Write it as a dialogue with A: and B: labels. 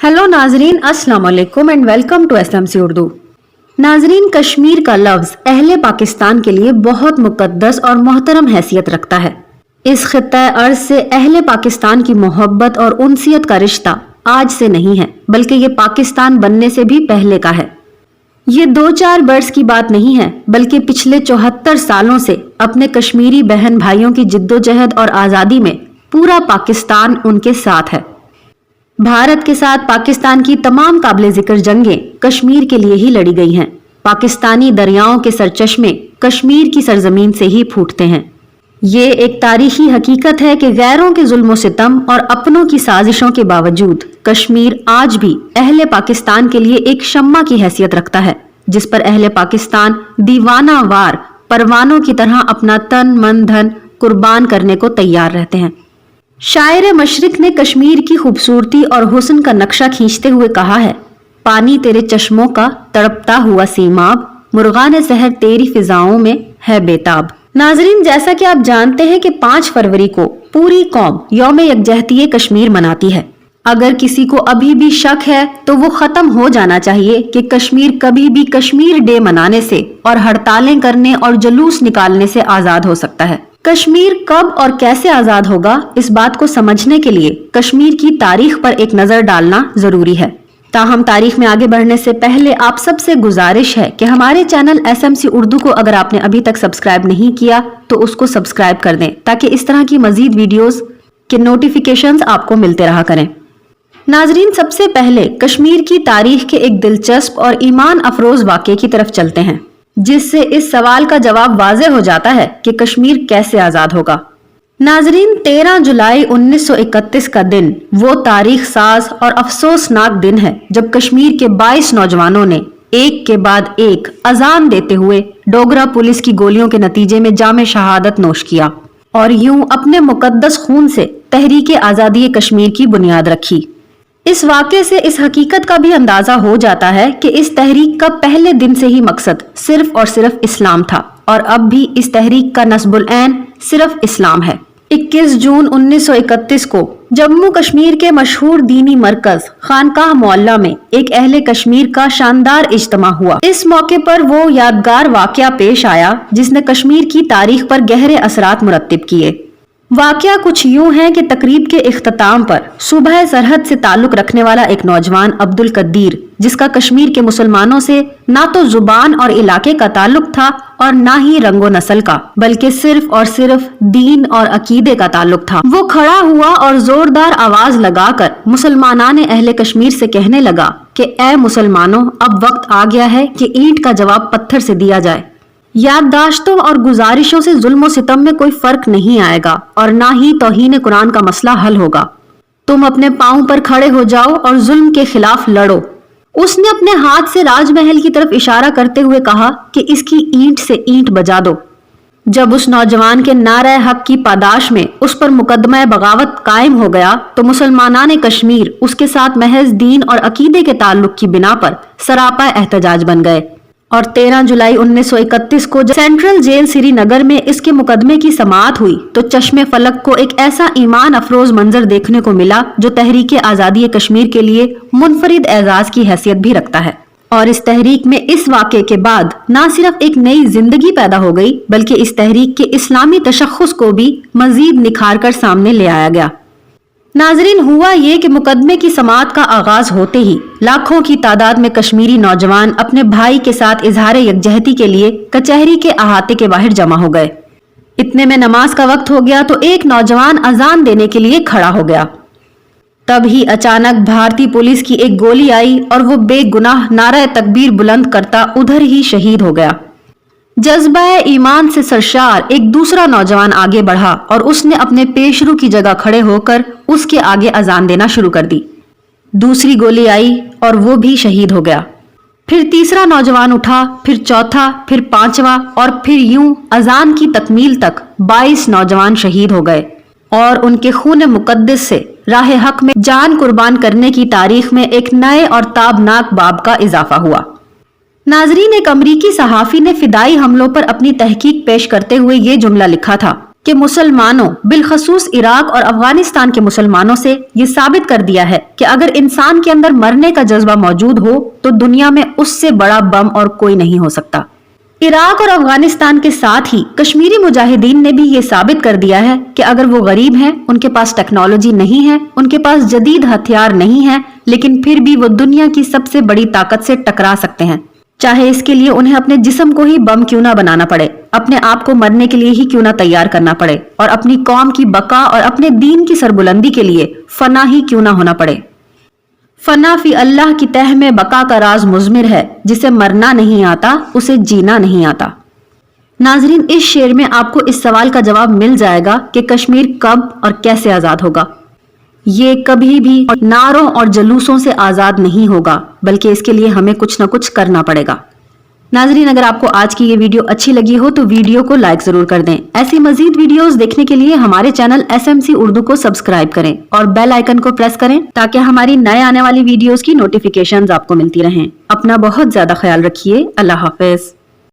A: Hello नाजरीन, अस्सलाम वालेकुम and welcome to SMC Urdu. नाजरीन, कश्मीर का लफ्ज अहले पाकिस्तान के लिए बहुत मुकद्दस और मोहतरम हैसियत रखता है। इस खित्ता अर्ज से अहले पाकिस्तान की मोहब्बत और उनसियत का रिश्ता आज से नहीं है, बल्कि ये पाकिस्तान बनने से भी पहले का है। ये 2-4 बरस की बात नहीं है, बल्कि पिछले 74 सालों से अपने कश्मीरी बहन भाइयों की जिद्दोजहद और आज़ादी में पूरा पाकिस्तान उनके साथ है। भारत के साथ पाकिस्तान की तमाम काबिल जिक्र जंगें कश्मीर के लिए ही लड़ी गई हैं। पाकिस्तानी दरियाओं के सरचश्मे कश्मीर की सरजमीन से ही फूटते हैं। ये एक तारीखी हकीकत है कि गैरों के जुल्म सितम और अपनों की साजिशों के बावजूद कश्मीर आज भी अहले पाकिस्तान के लिए एक शम्मा की हैसियत रखता है, जिस पर अहले पाकिस्तान दीवाना वार परवानों की तरह अपना तन मन धन कुर्बान करने को तैयार रहते हैं। शायर मशरिक ने कश्मीर की खूबसूरती और हुस्न का नक्शा खींचते हुए कहा है, पानी तेरे चश्मों का तड़पता हुआ सीमाब, मुर्गान सहर तेरी फिजाओं में है बेताब। नाजरीन, जैसा कि आप जानते हैं कि 5 फरवरी को पूरी कौम यौम यकजहती कश्मीर मनाती है। अगर किसी को अभी भी शक है तो वो खत्म हो जाना चाहिए कि कश्मीर कभी भी कश्मीर डे मनाने से और हड़तालें करने और जुलूस निकालने से आजाद हो सकता है। कश्मीर कब और कैसे आजाद होगा, इस बात को समझने के लिए कश्मीर की तारीख पर एक नजर डालना जरूरी है। ताहम तारीख में आगे बढ़ने से पहले आप सबसे गुजारिश है कि हमारे चैनल एसएमसी उर्दू को अगर आपने अभी तक सब्सक्राइब नहीं किया तो उसको सब्सक्राइब कर दें, ताकि इस तरह की मजीद वीडियोस के नोटिफिकेशंस आपको मिलते रहा करें। नाजरीन, सबसे पहले कश्मीर की तारीख के एक दिलचस्प और ईमान अफरोज वाक़े की तरफ चलते हैं, जिससे इस सवाल का जवाब वाज़े हो जाता है कि कश्मीर कैसे आजाद होगा। नाजरीन, 13 जुलाई 1931 का दिन वो तारीख साज और अफसोसनाक दिन है जब कश्मीर के 22 नौजवानों ने एक के बाद एक अजान देते हुए डोगरा पुलिस की गोलियों के नतीजे में जामे शहादत नोश किया और यूं अपने मुकद्दस खून से तहरीक आज़ादी कश्मीर की बुनियाद रखी। इस वाक़े से इस हकीकत का भी अंदाजा हो जाता है कि इस तहरीक का पहले दिन से ही मकसद सिर्फ और सिर्फ इस्लाम था और अब भी इस तहरीक का नस्बुल ऐन सिर्फ इस्लाम है। 21 जून 1931 को जम्मू कश्मीर के मशहूर दीनी मरकज खानकाह मोहल्ला में एक अहले कश्मीर का शानदार इज्तिमा हुआ। इस मौके पर वो यादगार वाक़या पेश आया जिसने कश्मीर की तारीख पर गहरे असरात मुरत्तिब किए। वाक़या कुछ यूं है कि तकरीब के इख्तिताम पर सुबह सरहद से ताल्लुक रखने वाला एक नौजवान अब्दुल कदीर, जिसका कश्मीर के मुसलमानों से ना तो जुबान और इलाके का ताल्लुक था और ना ही रंगो नस्ल का, बल्कि सिर्फ और सिर्फ दीन और अकीदे का ताल्लुक था, वो खड़ा हुआ और जोरदार आवाज लगाकर मुसलमानाने अहले कश्मीर से कहने लगा कि ए मुसलमानों, अब वक्त आ गया है कि ईंट का जवाब पत्थर से दिया जाए। याददाश्तों और गुजारिशों से जुल्म सितम में कोई फर्क नहीं आएगा और ना ही तौहीन कुरान का मसला हल होगा। तुम अपने पांव पर खड़े हो जाओ और जुल्म के खिलाफ लड़ो। उसने अपने हाथ से राजमहल की तरफ इशारा करते हुए कहा कि इसकी ईंट से ईंट बजा दो। जब उस नौजवान के नारे हक की पादाश में उस पर मुकदमा बगावत कायम हो गया तो मुसलमानाने कश्मीर उसके साथ महज दीन और अकीदे के ताल्लुक की बिना पर सरापा एहतजाज बन गए और 13 जुलाई 1931 को जब सेंट्रल जेल श्रीनगर में इसके मुकदमे की समाअत हुई तो चश्मे फलक को एक ऐसा ईमान अफरोज मंजर देखने को मिला जो तहरीक आज़ादी कश्मीर के लिए मुनफरिद एजाज की हैसियत भी रखता है। और इस तहरीक में इस वाक़े के बाद न सिर्फ एक नई जिंदगी पैदा हो गई, बल्कि इस तहरीक के इस्लामी तशख़्ख़ुस को भी मजीद निखार कर सामने ले आया गया। नाजरीन, हुआ ये कि मुकदमे की समाअत का आगाज होते ही लाखों की तादाद में कश्मीरी नौजवान अपने भाई के साथ इजहार यकजहती के लिए कचहरी के अहाते के बाहर जमा हो गए। इतने में नमाज का वक्त हो गया तो एक नौजवान अजान देने के लिए खड़ा हो गया। तभी अचानक भारतीय पुलिस की एक गोली आई और वो बेगुनाह नारा तकबीर बुलंद करता उधर ही शहीद हो गया। जज्बा ईमान से सरशार एक दूसरा नौजवान आगे बढ़ा और उसने अपने पेशरू की जगह खड़े होकर उसके आगे अजान देना शुरू कर दी। दूसरी गोली आई और वो भी शहीद हो गया। फिर तीसरा नौजवान उठा, फिर चौथा, फिर पांचवा और फिर यूं अजान की तकमील तक 22 नौजवान शहीद हो गए और उनके खून मुकद्दस से राह हक में जान कुर्बान करने की तारीख में एक नए और ताबनाक बाब का इजाफा हुआ। नाजरीन, एक अमरीकी सहाफी ने फिदाई हमलों पर अपनी तहकीक पेश करते हुए ये जुमला लिखा था, کہ مسلمانوں بالخصوص عراق اور افغانستان کے مسلمانوں سے یہ ثابت کر دیا ہے کہ اگر انسان کے اندر مرنے کا جذبہ موجود ہو تو دنیا میں اس سے بڑا بم اور کوئی نہیں ہو سکتا۔ عراق اور افغانستان کے ساتھ ہی کشمیری مجاہدین نے بھی یہ ثابت کر دیا ہے کہ اگر وہ غریب ہیں، ان کے پاس ٹیکنالوجی نہیں ہے، ان کے پاس جدید ہتھیار نہیں ہے، لیکن پھر بھی وہ دنیا کی سب سے بڑی طاقت سے ٹکرا سکتے ہیں، چاہے اس کے لیے انہیں اپنے جسم کو ہی بم کیوں نہ بنانا پڑے، اپنے آپ کو مرنے کے لیے ہی کیوں نہ تیار کرنا پڑے، اور اپنی قوم کی بقا اور اپنے دین کی سربلندی کے لیے فنا ہی کیوں نہ ہونا پڑے۔ فنا فی اللہ کی تہ میں بقا کا راز مضمر ہے، جسے مرنا نہیں آتا اسے جینا نہیں آتا۔ ناظرین، اس شعر میں آپ کو اس سوال کا جواب مل جائے گا کہ کشمیر کب اور کیسے آزاد ہوگا۔ یہ کبھی بھی نعروں اور جلوسوں سے آزاد نہیں ہوگا، بلکہ اس کے لیے ہمیں کچھ نہ کچھ کرنا پڑے گا۔ ناظرین، اگر آپ کو آج کی یہ ویڈیو اچھی لگی ہو تو ویڈیو کو لائک ضرور کر دیں۔ ایسی مزید ویڈیوز دیکھنے کے لیے ہمارے چینل SMC اردو کو سبسکرائب کریں اور بیل آئیکن کو پریس کریں تاکہ ہماری نئے آنے والی ویڈیوز کی نوٹیفیکیشنز آپ کو ملتی رہیں۔ اپنا بہت زیادہ خیال رکھیے۔ اللہ حافظ۔